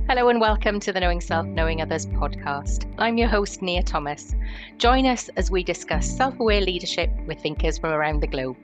Hello and welcome to the Knowing Self, Knowing Others podcast. I'm your host, Nia Thomas. Join us as we discuss self-aware leadership with thinkers from around the globe.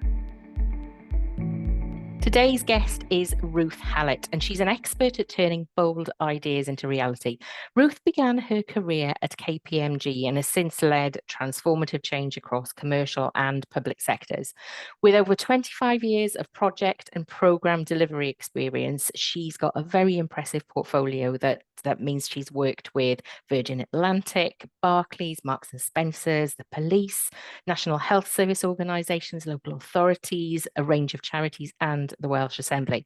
Today's guest is Ruth Hallett, and she's an expert at turning bold ideas into reality. Ruth began her career at KPMG and has since led transformative change across commercial and public sectors. With over 25 years of project and program delivery experience, she's got a very impressive portfolio that means she's worked with Virgin Atlantic, Barclays, Marks and Spencer's, the police, National Health Service organisations, local authorities, a range of charities, and the Welsh Assembly.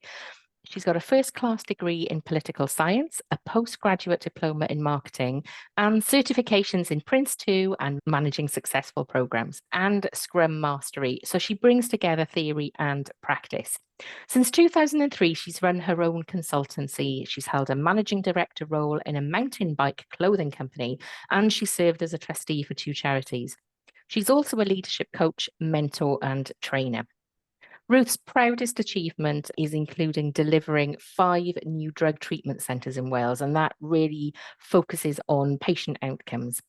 She's got a first-class degree in political science, a postgraduate diploma in marketing, and certifications in Prince 2 and managing successful programs, and Scrum Mastery. So she brings together theory and practice. Since 2003, she's run her own consultancy. She's held a managing director role in a mountain bike clothing company, and she served as a trustee for 2 charities. She's also a leadership coach, mentor, and trainer. Ruth's proudest achievement is including delivering 5 new drug treatment centres in Wales, and that really focuses on patient outcomes,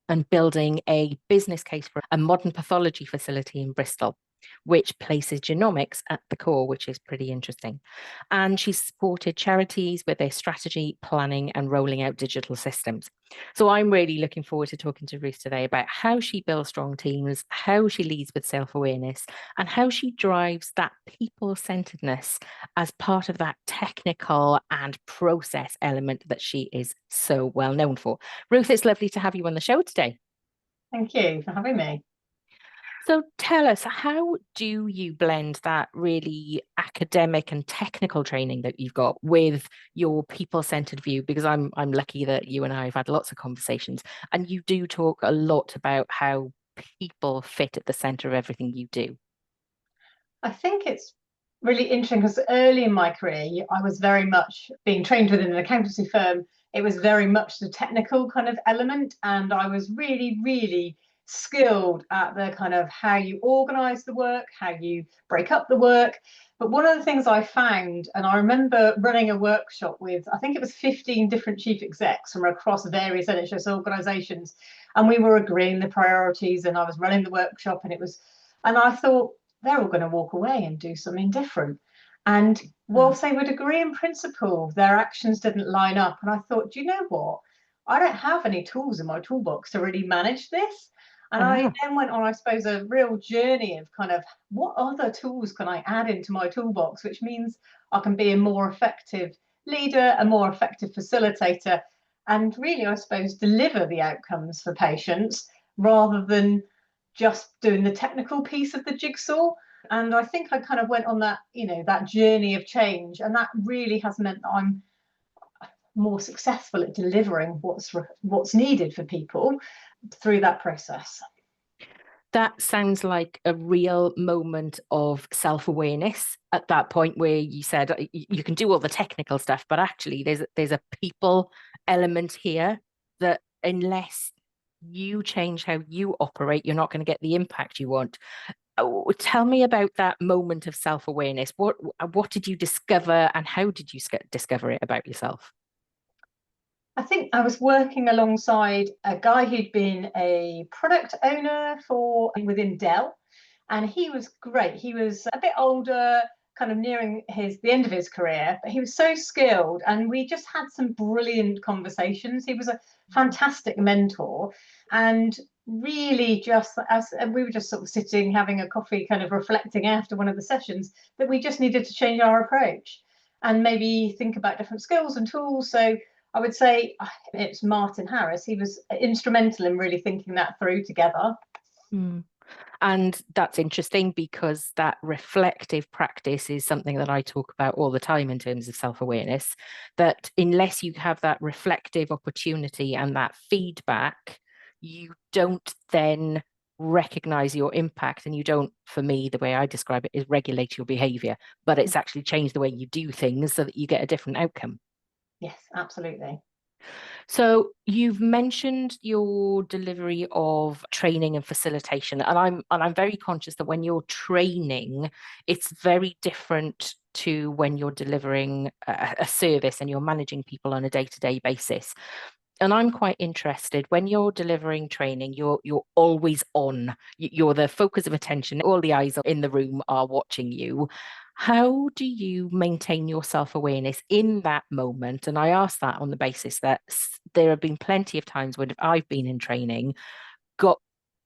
and building a business case for a modern pathology facility in Bristol, which places genomics at the core, which is pretty interesting. And she's supported charities with their strategy, planning, and rolling out digital systems. So I'm really looking forward to talking to Ruth today about how she builds strong teams, how she leads with self-awareness, and how she drives that people-centeredness as part of that technical and process element that she is so well known for. Ruth, it's lovely to have you on the show today. Thank you for having me. So tell us, how do you blend that really academic and technical training that you've got with your people-centered view? Because I'm lucky that you and I have had lots of conversations, and you do talk a lot about how people fit at the center of everything you do. I think it's really interesting because early in my career, I was very much being trained within an accountancy firm. It was very much the technical kind of element, and I was really, really skilled at the kind of how you organize the work, how you break up the work. But one of the things I found, and I remember running a workshop with, I think it was 15 different chief execs from across various NHS organizations, and we were agreeing the priorities, and I was running the workshop, and I thought they're all going to walk away and do something different. And whilst they would agree in principle, their actions didn't line up. And I thought, do you know what? I don't have any tools in my toolbox to really manage this. And I then went on, I suppose, a real journey of kind of what other tools can I add into my toolbox, which means I can be a more effective leader, a more effective facilitator, and really, I suppose, deliver the outcomes for patients rather than just doing the technical piece of the jigsaw. And I think I kind of went on that, that journey of change. And that really has meant that I'm more successful at delivering what's needed for people through that process. That sounds like a real moment of self-awareness at that point where you said you can do all the technical stuff, but actually there's a people element here that unless you change how you operate, you're not going to get the impact you want. Tell me about that moment of self-awareness. What did you discover, and how did you discover it about yourself? I think I was working alongside a guy who'd been a product owner within Dell, and he was great. He was a bit older, kind of nearing the end of his career, but he was so skilled, and we just had some brilliant conversations. He was a fantastic mentor, and really just as we were just sort of sitting having a coffee, kind of reflecting after one of the sessions, that we just needed to change our approach and maybe think about different skills and tools. So I would say it's Martin Harris. He was instrumental in really thinking that through together. And that's interesting because that reflective practice is something that I talk about all the time in terms of self-awareness, that unless you have that reflective opportunity and that feedback, you don't then recognize your impact, and you don't, for me, the way I describe it is regulate your behavior, but it's actually changed the way you do things so that you get a different outcome. Yes, absolutely. So you've mentioned your delivery of training and facilitation, and I'm very conscious that when you're training, it's very different to when you're delivering a service and you're managing people on a day-to-day basis. And I'm quite interested when you're delivering training, you're always on. You're the focus of attention. All the eyes in the room are watching you. How do you maintain your self-awareness in that moment? And I ask that on the basis that there have been plenty of times when I've been in training, got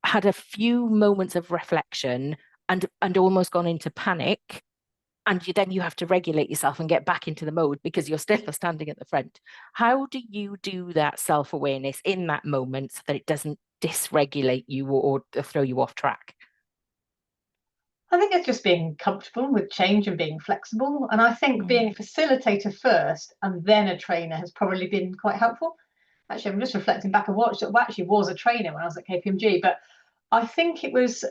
had a few moments of reflection and almost gone into panic, and then you have to regulate yourself and get back into the mode because you're still standing at the front. How do you do that self-awareness in that moment so that it doesn't dysregulate you or throw you off track? I think it's just being comfortable with change and being flexible. And I think being a facilitator first and then a trainer has probably been quite helpful. Actually, I'm just reflecting back and watched it. I actually was a trainer when I was at KPMG, but I think it was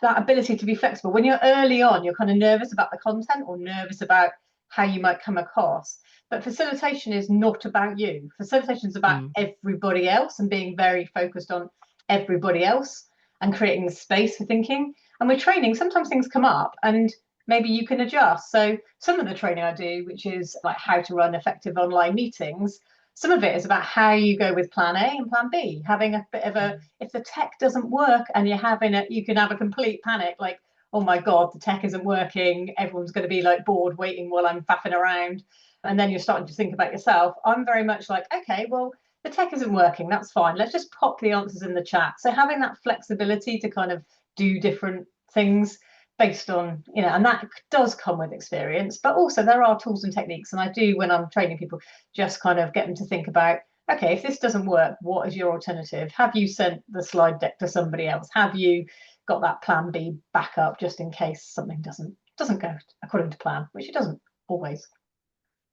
that ability to be flexible. When you're early on, you're kind of nervous about the content or nervous about how you might come across. But facilitation is not about you. Facilitation is about everybody else and being very focused on everybody else and creating the space for thinking. And with training, sometimes things come up and maybe you can adjust. So some of the training I do, which is like how to run effective online meetings, some of it is about how you go with plan A and plan B, having a bit of a, if the tech doesn't work and you're having it, you can have a complete panic, like, oh my God, the tech isn't working. Everyone's going to be like bored waiting while I'm faffing around. And then you're starting to think about yourself. I'm very much like, okay, well, the tech isn't working. That's fine. Let's just pop the answers in the chat. So having that flexibility to kind of do different things based on, and that does come with experience, but also there are tools and techniques. And I do, when I'm training people, just kind of get them to think about, okay, if this doesn't work, what is your alternative? Have you sent the slide deck to somebody else? Have you got that plan B backup just in case something doesn't go according to plan, which it doesn't always.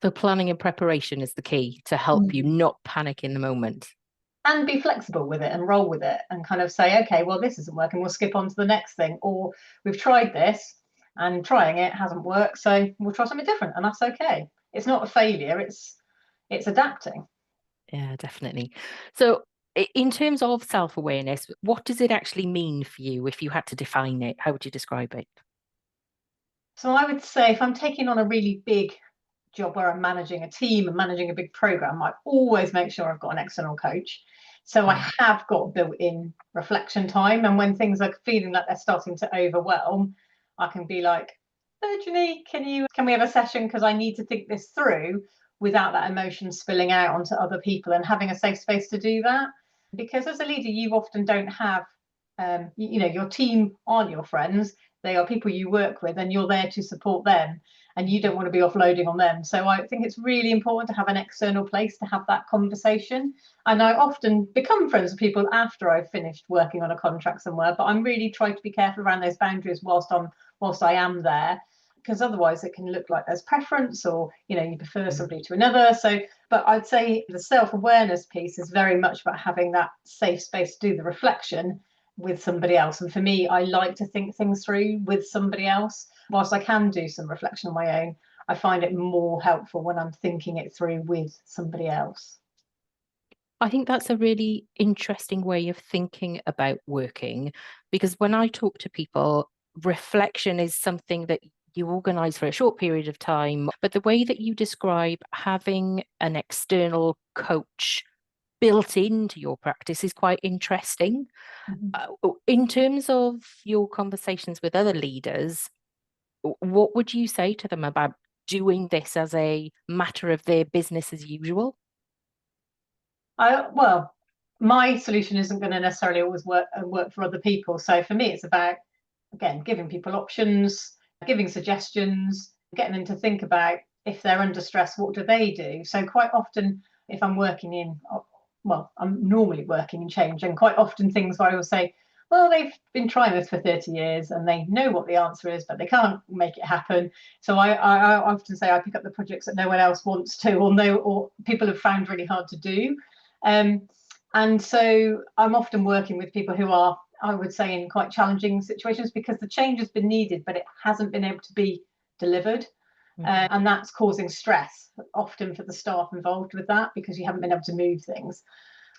So planning and preparation is the key to help you not panic in the moment. And be flexible with it and roll with it and kind of say, okay, well, this isn't working, we'll skip on to the next thing. Or we've tried this and trying it hasn't worked, so we'll try something different, and that's okay. It's not a failure, it's adapting. Yeah, definitely. So in terms of self-awareness, what does it actually mean for you if you had to define it? How would you describe it? So I would say if I'm taking on a really big job where I'm managing a team and managing a big program, I always make sure I've got an external coach. So I have got built-in reflection time. And when things are feeling like they're starting to overwhelm, I can be like, Virginie, can we have a session? Because I need to think this through without that emotion spilling out onto other people and having a safe space to do that. Because as a leader, you often don't have, your team aren't your friends. They are people you work with and you're there to support them and you don't want to be offloading on them. So I think it's really important to have an external place to have that conversation. And I often become friends with people after I've finished working on a contract somewhere, but I'm really trying to be careful around those boundaries whilst I am there, because otherwise it can look like there's preference or, you prefer somebody to another. So, but I'd say the self-awareness piece is very much about having that safe space to do the reflection with somebody else. And for me, I like to think things through with somebody else. Whilst I can do some reflection on my own, I find it more helpful when I'm thinking it through with somebody else. I think that's a really interesting way of thinking about working, because when I talk to people, reflection is something that you organize for a short period of time. But the way that you describe having an external coach built into your practice is quite interesting. In terms of your conversations with other leaders, what would you say to them about doing this as a matter of their business as usual? Well, my solution isn't going to necessarily always work for other people. So for me, it's about, again, giving people options, giving suggestions, getting them to think about if they're under stress, what do they do? So quite often, if I'm working I'm normally working in change, and quite often things where I will say, well, they've been trying this for 30 years and they know what the answer is, but they can't make it happen. So I often say I pick up the projects that no one else wants to, or people have found really hard to do. And so I'm often working with people who are, I would say, in quite challenging situations because the change has been needed, but it hasn't been able to be delivered. And that's causing stress often for the staff involved with that, because you haven't been able to move things.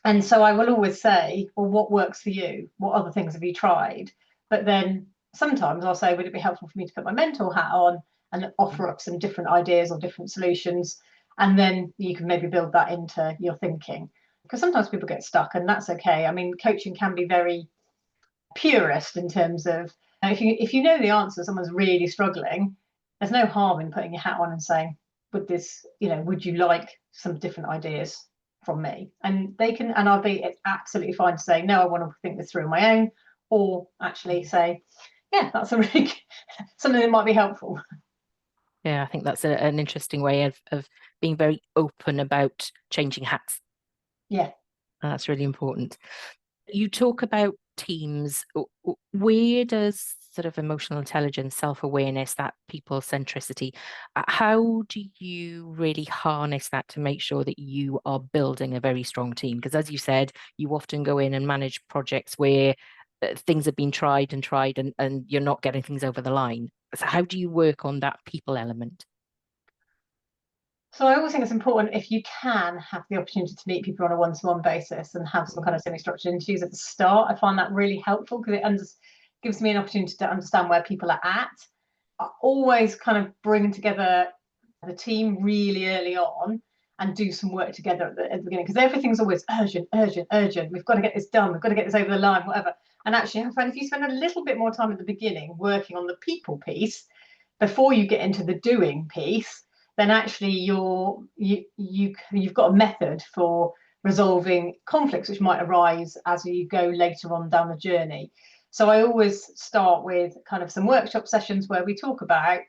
And so I will always say, well, what works for you? What other things have you tried? But then sometimes I'll say, would it be helpful for me to put my mentor hat on and offer up some different ideas or different solutions? And then you can maybe build that into your thinking. Because sometimes people get stuck, and that's okay. I mean, coaching can be very purist in terms of, if you know the answer, someone's really struggling, there's no harm in putting your hat on and saying, would you like some different ideas from me? And they can, and it's absolutely fine to say, no, I want to think this through on my own, or actually say, yeah, that's something that might be helpful. Yeah, I think that's an interesting way of being very open about changing hats. Yeah. That's really important. You talk about teams. Where does sort of emotional intelligence, self-awareness, that people centricity, how do you really harness that to make sure that you are building a very strong team? Because as you said, you often go in and manage projects where things have been tried and you're not getting things over the line. So how do you work on that people element? So I always think it's important, if you can have the opportunity to meet people on a one-to-one basis and have some kind of semi-structured interviews at the start. I find that really helpful because it gives me an opportunity to understand where people are at. I always kind of bring together the team really early on and do some work together at the beginning, because everything's always urgent, urgent, urgent. We've got to get this done. We've got to get this over the line, whatever. And actually, I find if you spend a little bit more time at the beginning working on the people piece before you get into the doing piece, then actually you've got a method for resolving conflicts which might arise as you go later on down the journey. So I always start with kind of some workshop sessions where we talk about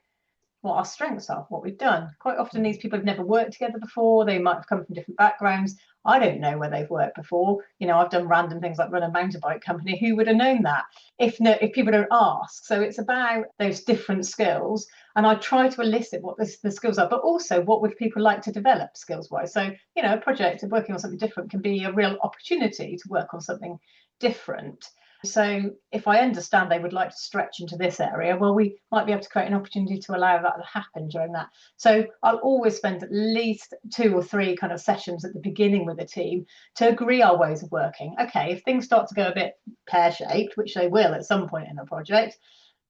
what our strengths are, what we've done. Quite often these people have never worked together before. They might have come from different backgrounds. I don't know where they've worked before. I've done random things like run a mountain bike company. Who would have known that if people don't ask? So it's about those different skills. And I try to elicit what the skills are, but also what would people like to develop skills wise. So, a project of working on something different can be a real opportunity to work on something different. So if I understand they would like to stretch into this area, well, we might be able to create an opportunity to allow that to happen during that. So I'll always spend at least 2 or 3 kind of sessions at the beginning with the team to agree our ways of working. Okay, if things start to go a bit pear-shaped, which they will at some point in the project,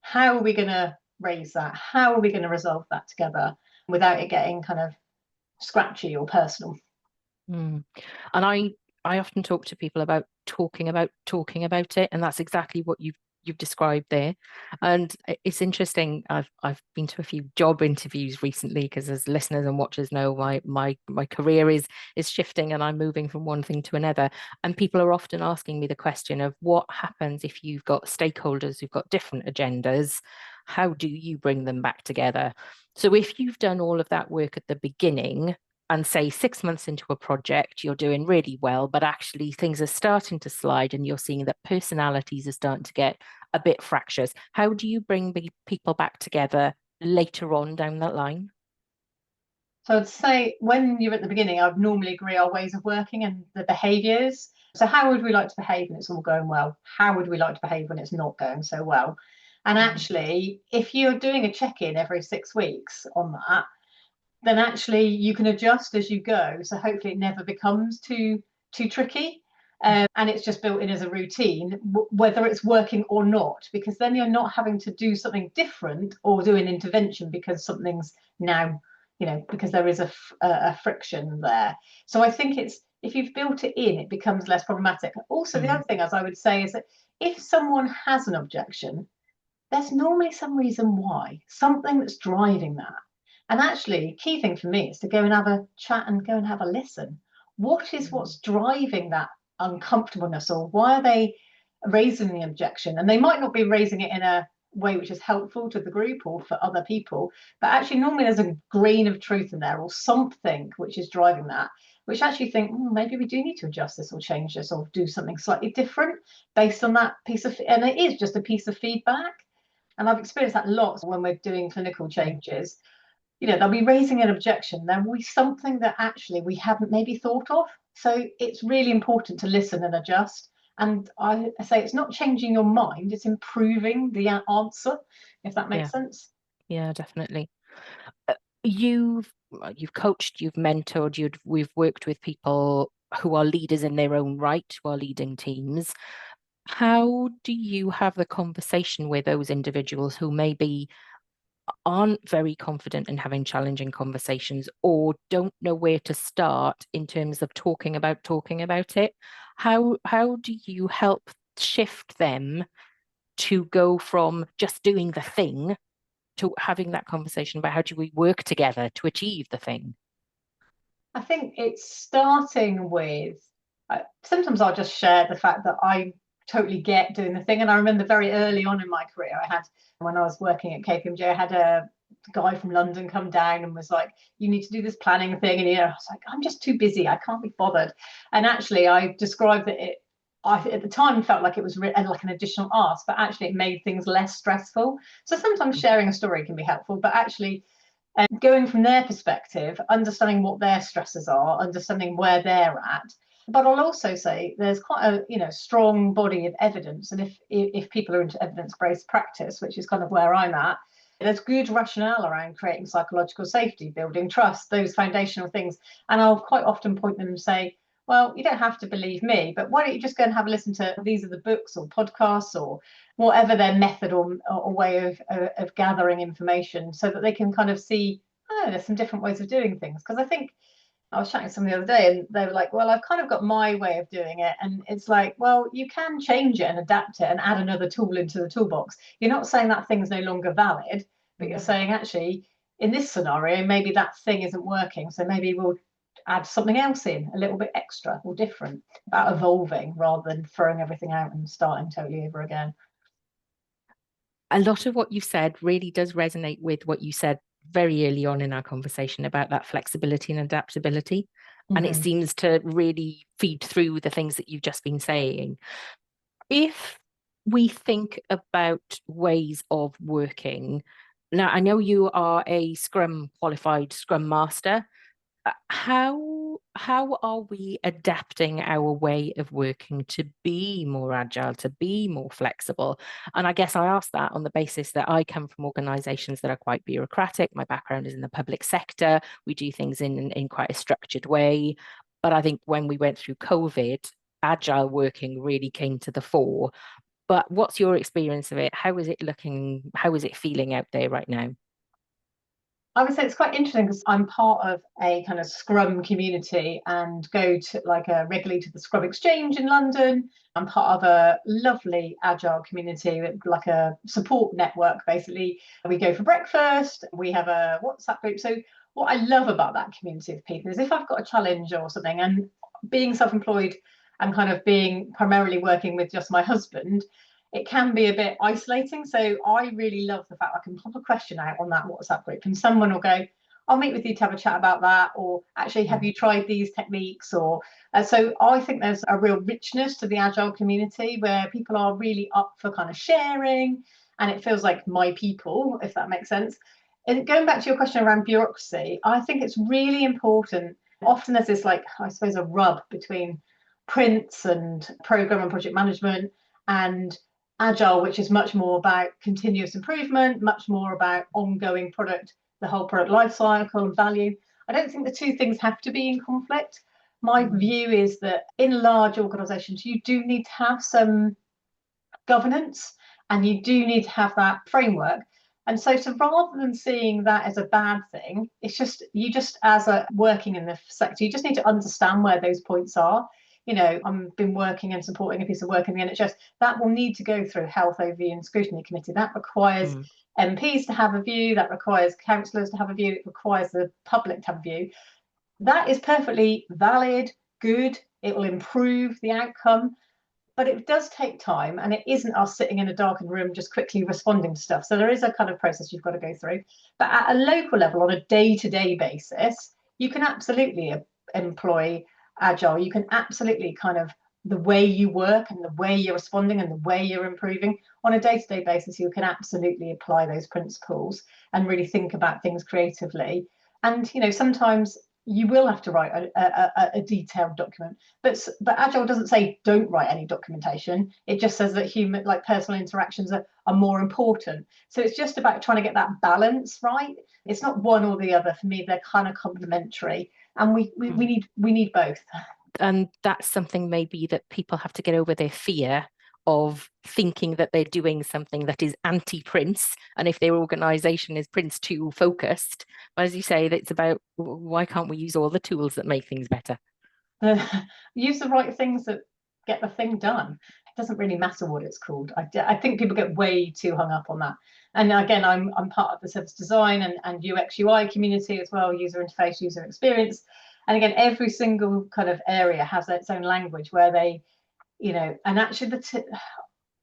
how are we going to raise that? How are we going to resolve that together without it getting kind of scratchy or personal? And I often talk to people about talking about it, and that's exactly what you've described there. And it's interesting. I've been to a few job interviews recently because, as listeners and watchers know, my career is shifting and I'm moving from one thing to another. And people are often asking me the question of what happens if you've got stakeholders who've got different agendas. How do you bring them back together? So if you've done all of that work at the beginning, and say 6 months into a project, you're doing really well, but actually things are starting to slide and you're seeing that personalities are starting to get a bit fractious. How do you bring people back together later on down that line? So I'd say when you're at the beginning, I'd normally agree our ways of working and the behaviours. So how would we like to behave when it's all going well? How would we like to behave when it's not going so well? And actually, if you're doing a check-in every 6 weeks on that, then actually you can adjust as you go. So hopefully it never becomes too tricky. And it's just built in as a routine, whether it's working or not, because then you're not having to do something different or do an intervention because something's now, because there is a friction there. So I think if you've built it in, it becomes less problematic. Also, the other thing, as I would say, is that if someone has an objection, there's normally some reason why, something that's driving that. And actually, key thing for me is to go and have a chat and go and have a listen. What's driving that uncomfortableness, or why are they raising the objection? And they might not be raising it in a way which is helpful to the group or for other people, but actually normally there's a grain of truth in there or something which is driving that, which actually think maybe we do need to adjust this or change this or do something slightly different based on that piece of, and it is just a piece of feedback. And I've experienced that lots when we're doing clinical changes. They'll be raising an objection. There will be something that actually we haven't maybe thought of. So it's really important to listen and adjust. And I say it's not changing your mind, it's improving the answer, if that makes sense. Yeah, definitely. You've coached, you've mentored, we've worked with people who are leaders in their own right, who are leading teams. How do you have the conversation with those individuals who maybe aren't very confident in having challenging conversations or don't know where to start in terms of talking about it? How do you help shift them to go from just doing the thing to having that conversation about how do we work together to achieve the thing? I think it's starting with sometimes I'll just share the fact that I totally get doing the thing. And I remember very early on in my career, when I was working at KPMG, I had a guy from London come down and was like, you need to do this planning thing. And I was like, I'm just too busy. I can't be bothered. And actually, I described that I at the time felt like it was like an additional ask, but actually it made things less stressful. So sometimes sharing a story can be helpful, but actually and going from their perspective, understanding what their stresses are, understanding where they're at. But I'll also say there's quite a strong body of evidence, and if people are into evidence-based practice, which is kind of where I'm at, there's good rationale around creating psychological safety, building trust, those foundational things. And I'll quite often point them and say, well, you don't have to believe me, but why don't you just go and have a listen to these are the books or podcasts or whatever their method or way of gathering information so that they can kind of see, oh, there's some different ways of doing things. Because I think I was chatting to someone the other day and they were like, well, I've kind of got my way of doing it. And it's like, well, you can change it and adapt it and add another tool into the toolbox. You're not saying that thing's no longer valid, but you're saying actually, in this scenario, maybe that thing isn't working. So maybe we'll add something else in, a little bit extra or different, about evolving rather than throwing everything out and starting totally over again. A lot of what you've said really does resonate with what you said very early on in our conversation about that flexibility and adaptability. And it Mm-hmm. seems to really feed through the things that you've just been saying. If we think about ways of working, now I know you are a Scrum qualified Scrum Master. How are we adapting our way of working to be more agile, to be more flexible? And I guess I ask that on the basis that I come from organizations that are quite bureaucratic. My background is in the public sector. We do things in quite a structured way. But I think when we went through COVID, agile working really came to the fore. But what's your experience of it? How is it looking? How is it feeling out there right now? I would say it's quite interesting because I'm part of a kind of Scrum community and go to regularly to the Scrum Exchange in London. I'm part of a lovely agile community, like a support network, basically. We go for breakfast, we have a WhatsApp group. So what I love about that community of people is if I've got a challenge or something, and being self-employed and kind of being primarily working with just my husband, it can be a bit isolating. So I really love the fact I can pop a question out on that WhatsApp group and someone will go, I'll meet with you to have a chat about that. Or actually, have you tried these techniques? Or so I think there's a real richness to the agile community where people are really up for kind of sharing and it feels like my people, if that makes sense. And going back to your question around bureaucracy, I think it's really important. Often there's this, like, I suppose, a rub between prints and program and project management and agile, which is much more about continuous improvement, much more about ongoing product, the whole product life cycle and value. I don't think the two things have to be in conflict. My view is that in large organizations, you do need to have some governance and you do need to have that framework. And so rather than seeing that as a bad thing, it's just you just as a working in the sector, you just need to understand where those points are. I've been working and supporting a piece of work in the NHS that will need to go through health overview and scrutiny committee. That requires Mm. MPs to have a view, that requires councillors to have a view, it requires the public to have a view. That is perfectly valid, good, it will improve the outcome, but it does take time and it isn't us sitting in a darkened room just quickly responding to stuff. So there is a kind of process you've got to go through. But at a local level, on a day-to-day basis, you can absolutely employ agile. You can absolutely kind of the way you work and the way you're responding and the way you're improving on a day-to-day basis, you can absolutely apply those principles and really think about things creatively. And sometimes you will have to write a detailed document. But Agile doesn't say don't write any documentation. It just says that human, like personal interactions are more important. So it's just about trying to get that balance right. It's not one or the other. For me, they're kind of complementary, and we need both. And that's something maybe that people have to get over their fear of thinking that they're doing something that is anti-Prince, and if their organization is Prince 2 focused, as you say, it's about why can't we use all the tools that make things better? Use the right things that get the thing done. It doesn't really matter what it's called. I think people get way too hung up on that. And again, I'm part of the service design and UX UI community as well, user interface, user experience. And again, every single kind of area has its own language where they, and actually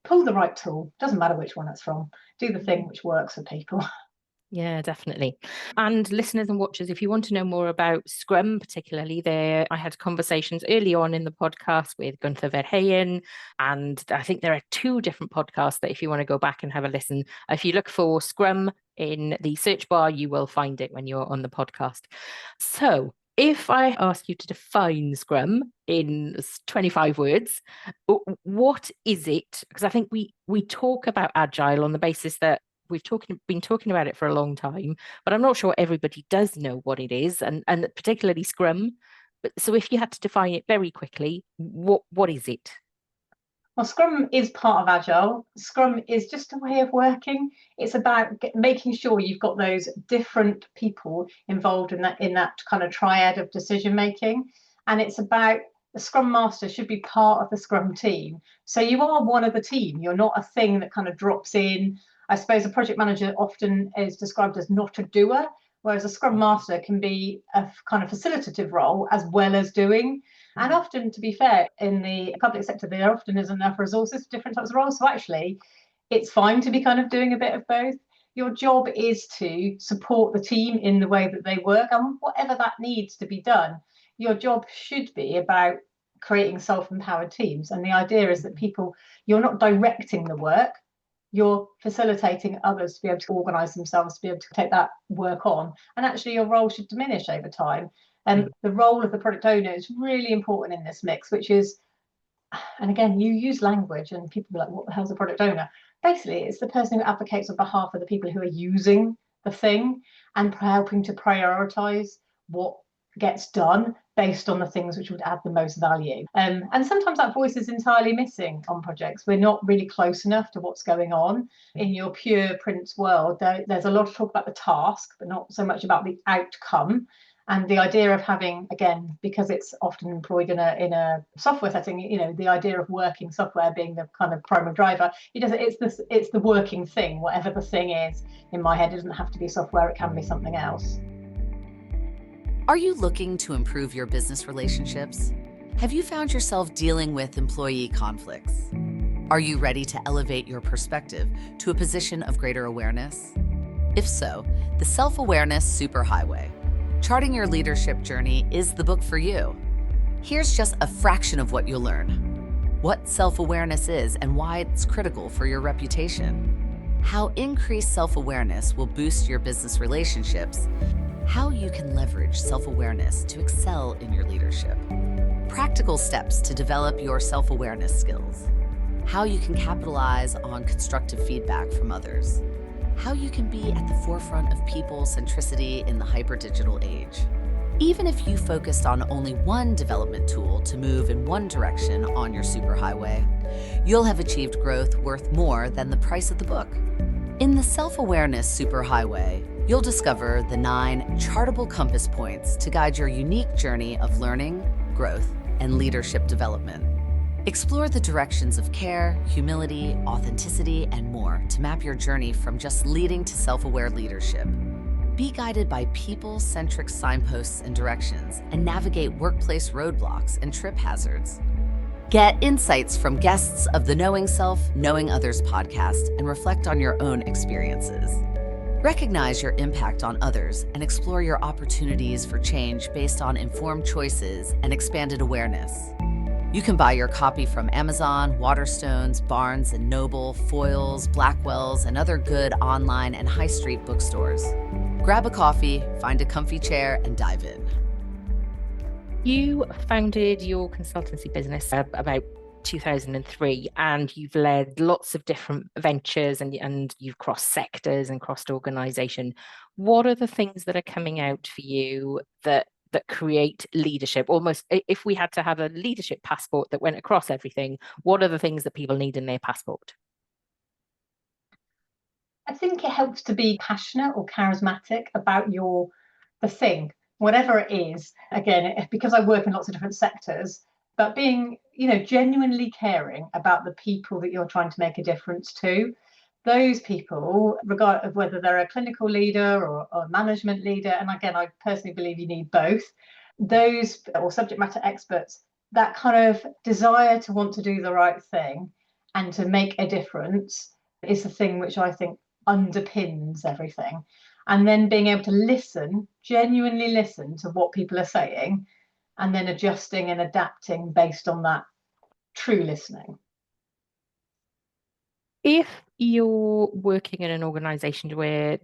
pull the right tool. Doesn't matter which one it's from. Do the thing which works for people. Yeah, definitely. And listeners and watchers, if you want to know more about Scrum, particularly I had conversations early on in the podcast with Gunther Verheyen, and I think there are 2 different podcasts that if you want to go back and have a listen, if you look for Scrum in the search bar, you will find it when you're on the podcast. So if I ask you to define Scrum in 25 words, what is it? Because I think we talk about Agile on the basis that we've been talking about it for a long time, but I'm not sure everybody does know what it is, and particularly Scrum. But so if you had to define it very quickly, what is it? Well, Scrum is part of Agile. Scrum is just a way of working. It's about making sure you've got those different people involved in that kind of triad of decision making. And it's about the Scrum Master should be part of the Scrum team. So you are one of the team. You're not a thing that kind of drops in. I suppose a project manager often is described as not a doer, whereas a Scrum Master can be a kind of facilitative role as well as doing. And often, to be fair, in the public sector, there often isn't enough resources for different types of roles. So actually, it's fine to be kind of doing a bit of both. Your job is to support the team in the way that they work, and whatever that needs to be done, your job should be about creating self-empowered teams. And the idea is that you're not directing the work, you're facilitating others to be able to organise themselves, to be able to take that work on. And actually, your role should diminish over time. And the role of the product owner is really important in this mix, which is, and again, you use language and people are like, what the hell's a product owner? Basically, it's the person who advocates on behalf of the people who are using the thing and helping to prioritise what gets done based on the things which would add the most value. And sometimes that voice is entirely missing on projects. We're not really close enough to what's going on. In your pure Prince world, there's a lot of talk about the task, but not so much about the outcome. And the idea of having, again, because it's often employed in a software setting, the idea of working software being the kind of primary driver, it's the working thing, whatever the thing is. In my head, it doesn't have to be software, it can be something else. Are you looking to improve your business relationships? Have you found yourself dealing with employee conflicts? Are you ready to elevate your perspective to a position of greater awareness? If so, the Self-Awareness Superhighway, Charting Your Leadership Journey, is the book for you. Here's just a fraction of what you'll learn. What self-awareness is and why it's critical for your reputation. How increased self-awareness will boost your business relationships. How you can leverage self-awareness to excel in your leadership. Practical steps to develop your self-awareness skills. How you can capitalize on constructive feedback from others. How you can be at the forefront of people centricity in the hyper-digital age. Even if you focused on only one development tool to move in one direction on your superhighway, you'll have achieved growth worth more than the price of the book. In the Self-Awareness Superhighway, you'll discover the 9 chartable compass points to guide your unique journey of learning, growth, and leadership development. Explore the directions of care, humility, authenticity, and more to map your journey from just leading to self-aware leadership. Be guided by people-centric signposts and directions, and navigate workplace roadblocks and trip hazards. Get insights from guests of the Knowing Self, Knowing Others podcast, and reflect on your own experiences. Recognize your impact on others and explore your opportunities for change based on informed choices and expanded awareness. You can buy your copy from Amazon, Waterstones, Barnes & Noble, Foyles, Blackwell's, and other good online and high street bookstores. Grab a coffee, find a comfy chair, and dive in. You founded your consultancy business about 2003, and you've led lots of different ventures, and you've crossed sectors and crossed organization. What are the things that are coming out for you that create leadership? Almost, if we had to have a leadership passport that went across everything, what are the things that people need in their passport? I think it helps to be passionate or charismatic about the thing, whatever it is. Again, because I work in lots of different sectors, but being, genuinely caring about the people that you're trying to make a difference to. Those people, regardless of whether they're a clinical leader or a management leader, and again, I personally believe you need both, those or subject matter experts, that kind of desire to want to do the right thing and to make a difference is the thing which I think underpins everything. And then being able to listen, genuinely listen to what people are saying, and then adjusting and adapting based on that true listening. If you're working in an organization where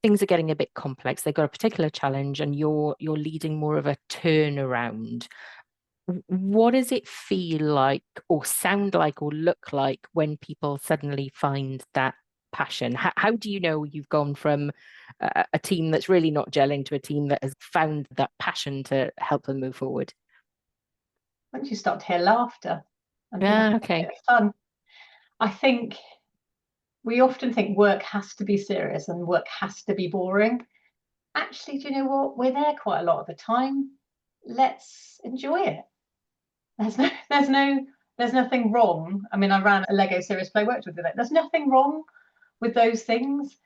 things are getting a bit complex, they've got a particular challenge, and you're leading more of a turnaround, what does it feel like or sound like or look like when people suddenly find that passion? How do you know you've gone from a team that's really not gelling to a team that has found that passion to help them move forward? Once you start to hear laughter and Yeah, okay. fun, I think we often think work has to be serious and work has to be boring. Actually, do you know what? We're there quite a lot of the time. Let's enjoy it. There's nothing wrong. I mean, I ran a Lego Serious Play, worked with it. There's nothing wrong with those things,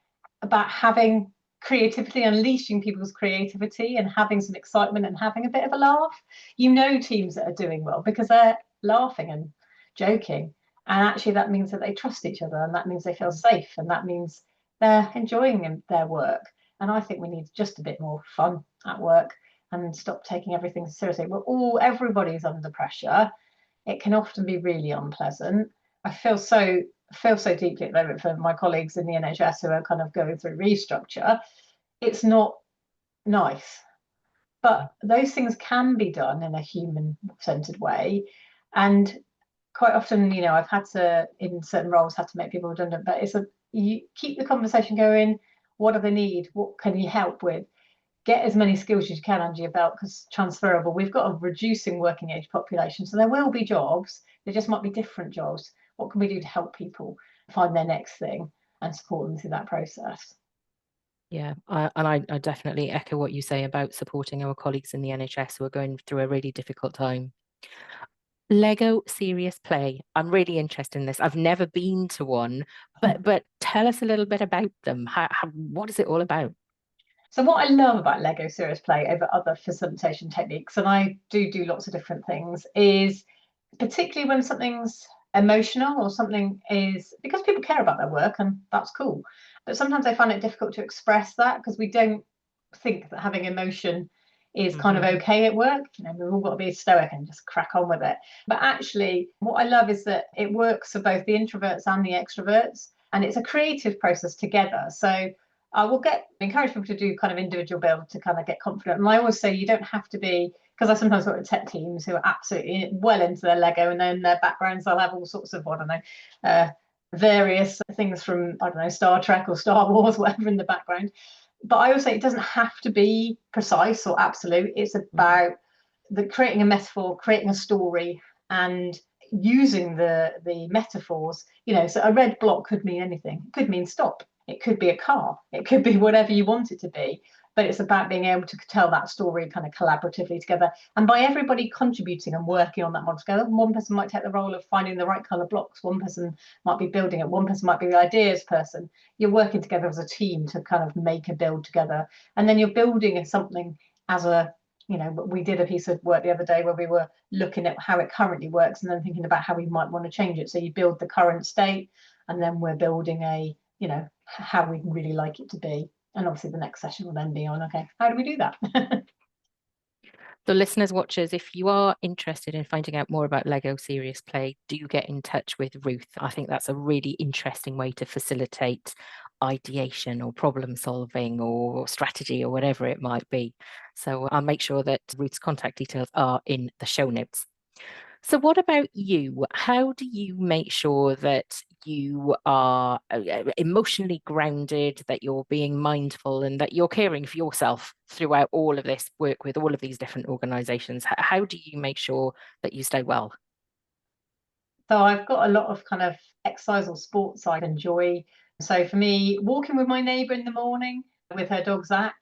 about having creativity, unleashing people's creativity and having some excitement and having a bit of a laugh. Teams that are doing well because they're laughing and joking. And actually that means that they trust each other, and that means they feel safe, and that means they're enjoying their work. And I think we need just a bit more fun at work and stop taking everything seriously. Everybody's under pressure. It can often be really unpleasant. I feel so deeply at the moment for my colleagues in the NHS who are kind of going through restructure. It's not nice, but those things can be done in a human-centered way. And quite often, I've had to, in certain roles, had to make people redundant, but you keep the conversation going. What do they need? What can you help with? Get as many skills as you can under your belt, because transferable. We've got a reducing working age population, so there will be jobs. There just might be different jobs. What can we do to help people find their next thing and support them through that process? Yeah, I definitely echo what you say about supporting our colleagues in the NHS who are going through a really difficult time. Lego Serious Play. I'm really interested in this. I've never been to one, but tell us a little bit about them. What is it all about? So what I love about Lego Serious Play over other facilitation techniques, and I do lots of different things, is particularly when something's emotional or something is, because people care about their work, and that's cool. But sometimes I find it difficult to express that because we don't think that having emotion is kind of okay at work. We've all got to be stoic and just crack on with it. But actually, what I love is that it works for both the introverts and the extroverts, and it's a creative process together. So I will encourage people to do kind of individual build to kind of get confident. And I always say you don't have to be, because I sometimes work with tech teams who are absolutely well into their Lego, and then their backgrounds, they'll have all sorts of, I don't know, various things from, I don't know, Star Trek or Star Wars, whatever in the background. But I always say it doesn't have to be precise or absolute. It's about creating a metaphor, creating a story, and using the metaphors. So a red block could mean anything. It could mean stop. It could be a car. It could be whatever you want it to be. But it's about being able to tell that story kind of collaboratively together. And by everybody contributing and working on that model together, one person might take the role of finding the right color blocks. One person might be building it. One person might be the ideas person. You're working together as a team to kind of make a build together. And then you're building something as a, we did a piece of work the other day where we were looking at how it currently works and then thinking about how we might want to change it. So you build the current state, and then we're building how we'd really like it to be. And obviously the next session will then be on, okay, how do we do that? So listeners, watchers, if you are interested in finding out more about Lego Serious Play, do get in touch with Ruth. I think that's a really interesting way to facilitate ideation or problem solving or strategy or whatever it might be. So I'll make sure that Ruth's contact details are in the show notes. So what about you? How do you make sure that you are emotionally grounded, that you're being mindful and that you're caring for yourself throughout all of this work with all of these different organizations? How do you make sure that you stay well? So I've got a lot of kind of exercise or sports I enjoy. So for me, walking with my neighbour in the morning with her dog Zach,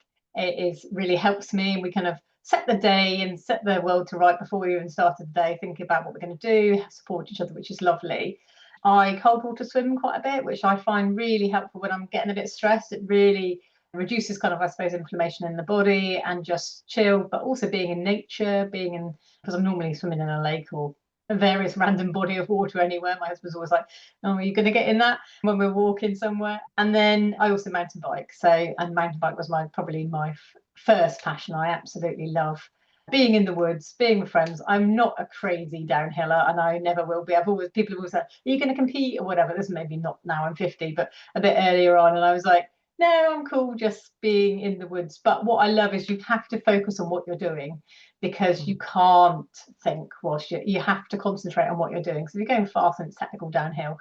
really helps me. And we kind of set the day and set the world to right before we even started the day, thinking about what we're going to do, support each other, which is lovely. I cold water swim quite a bit, which I find really helpful when I'm getting a bit stressed. It really reduces kind of, I suppose, inflammation in the body and just chill, but also being in nature, because I'm normally swimming in a lake or a various random body of water anywhere. My husband's always like, oh, are you going to get in that when we're walking somewhere? And then I also mountain bike. And mountain bike was probably my first passion. I absolutely love being in the woods, being with friends. I'm not a crazy downhiller and I never will be. People have always said, are you going to compete or whatever? This is maybe not now, I'm 50, but a bit earlier on. And I was like, no, I'm cool just being in the woods. But what I love is you have to focus on what you're doing, because you can't think whilst you have to concentrate on what you're doing. So if you're going fast and it's technical downhill,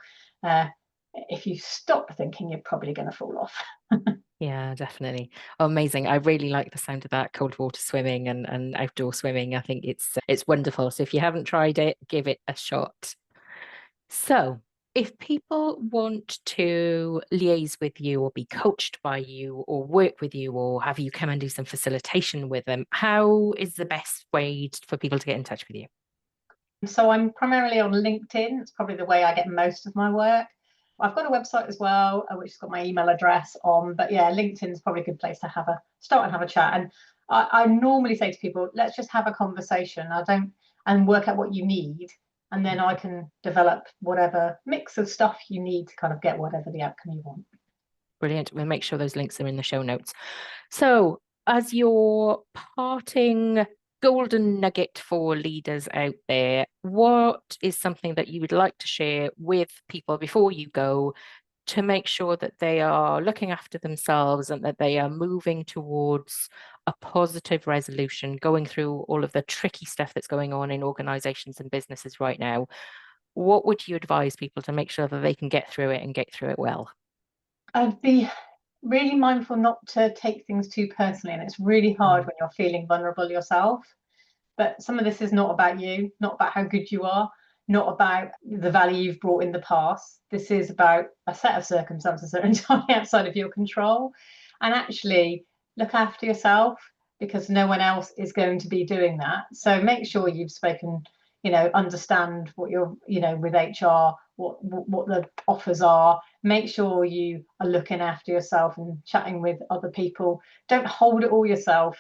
if you stop thinking, you're probably going to fall off. Yeah, definitely. Oh, amazing. I really like the sound of that cold water swimming and outdoor swimming. I think it's wonderful. So if you haven't tried it, give it a shot. So if people want to liaise with you or be coached by you or work with you or have you come and do some facilitation with them, how is the best way for people to get in touch with you? So I'm primarily on LinkedIn. It's probably the way I get most of my work. I've got a website as well, which has got my email address on. But yeah, LinkedIn is probably a good place to start and have a chat. And I normally say to people, let's just have a conversation. And work out what you need. And then I can develop whatever mix of stuff you need to kind of get whatever the outcome you want. Brilliant. We'll make sure those links are in the show notes. So as your parting golden nugget for leaders out there, what is something that you would like to share with people before you go to make sure that they are looking after themselves and that they are moving towards a positive resolution, going through all of the tricky stuff that's going on in organizations and businesses right now? What would you advise people to make sure that they can get through it and get through it well? I'd be really mindful not to take things too personally. And it's really hard when you're feeling vulnerable yourself. But some of this is not about you, not about how good you are, not about the value you've brought in the past. This is about a set of circumstances that are entirely outside of your control. And actually look after yourself, because no one else is going to be doing that. So make sure you've spoken, understand what you're, with HR, what the offers are. Make sure you are looking after yourself and chatting with other people. Don't hold it all yourself.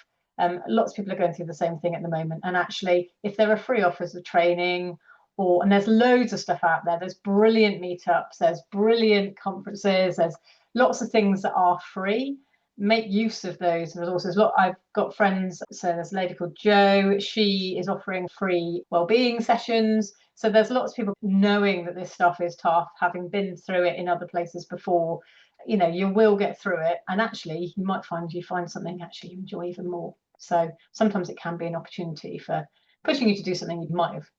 Lots of people are going through the same thing at the moment. And actually, if there are free offers of training, and there's loads of stuff out there, there's brilliant meetups, there's brilliant conferences, there's lots of things that are free. Make use of those resources. Look, I've got friends, so there's a lady called Jo, she is offering free wellbeing sessions. So there's lots of people knowing that this stuff is tough, having been through it in other places before. You will get through it, and actually you might find something actually you enjoy even more. So sometimes it can be an opportunity for pushing you to do something you might have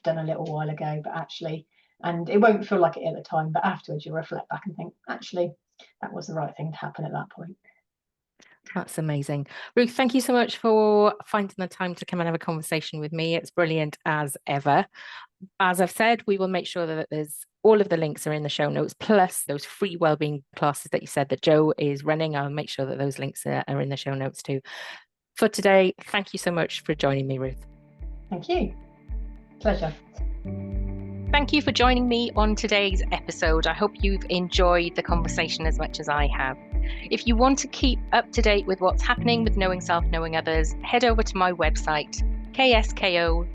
done a little while ago, but actually, and it won't feel like it at the time, but afterwards you'll reflect back and think, actually, that was the right thing to happen at that point. That's amazing. Ruth, thank you so much for finding the time to come and have a conversation with me. It's brilliant as ever. As I've said, we will make sure that all of the links are in the show notes, plus those free wellbeing classes that you said that Jo is running. I'll make sure that those links are in the show notes too. For today, thank you so much for joining me, Ruth. Thank you. Pleasure. Thank you for joining me on today's episode. I hope you've enjoyed the conversation as much as I have. If you want to keep up to date with what's happening with Knowing Self, Knowing Others, head over to my website, ksko.co.uk.